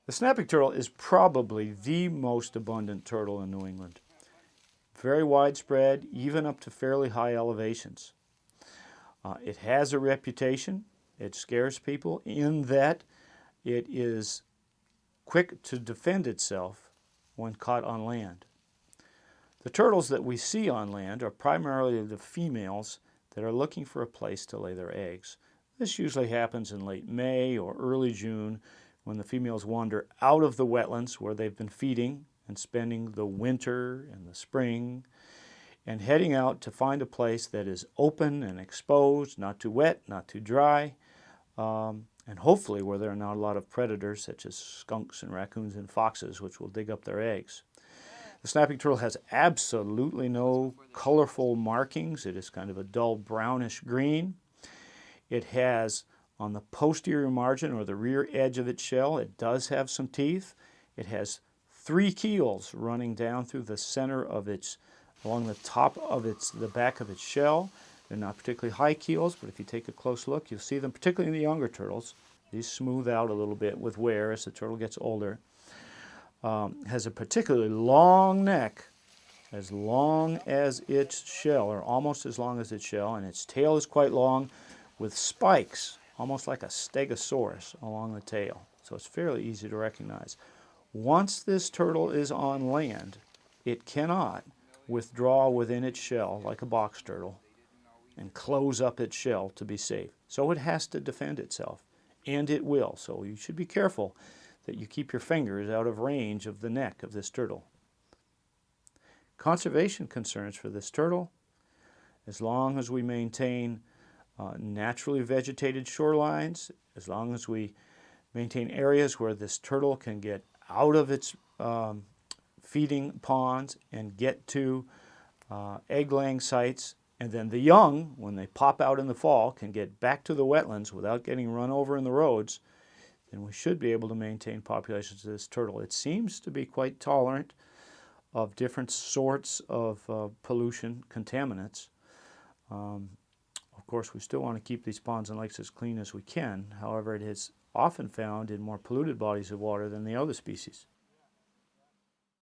The snapping turtle is probably the most abundant turtle in New England. Very widespread, even up to fairly high elevations. It has a reputation. It scares people in that it is quick to defend itself when caught on land. The turtles that we see on land are primarily the females that are looking for a place to lay their eggs. This usually happens in late May or early June when the females wander out of the wetlands where they've been feeding and spending the winter and the spring and heading out to find a place that is open and exposed, not too wet, not too dry, and hopefully where there are not a lot of predators such as skunks and raccoons and foxes which will dig up their eggs. The snapping turtle has absolutely no colorful markings. It is kind of a dull brownish green. It has on the posterior margin or the rear edge of its shell, it does have some teeth. It has 3 keels running down through the center of its, along the top of the back of its shell. They're not particularly high keels, but if you take a close look, you'll see them, particularly in the younger turtles. These smooth out a little bit with wear as the turtle gets older. Has a particularly long neck, as long as its shell, or almost as long as its shell, and its tail is quite long with spikes, almost like a stegosaurus along the tail. So it's fairly easy to recognize. Once this turtle is on land, it cannot withdraw within its shell like a box turtle and close up its shell to be safe. So it has to defend itself, and it will. So you should be careful that you keep your fingers out of range of the neck of this turtle. Conservation concerns for this turtle, as long as we maintain naturally vegetated shorelines, as long as we maintain areas where this turtle can get out of its feeding ponds and get to egg-laying sites, and then the young, when they pop out in the fall, can get back to the wetlands without getting run over in the roads, then we should be able to maintain populations of this turtle. It seems to be quite tolerant of different sorts of pollution, contaminants. Of course, we still want to keep these ponds and lakes as clean as we can. However, it is often found in more polluted bodies of water than the other species.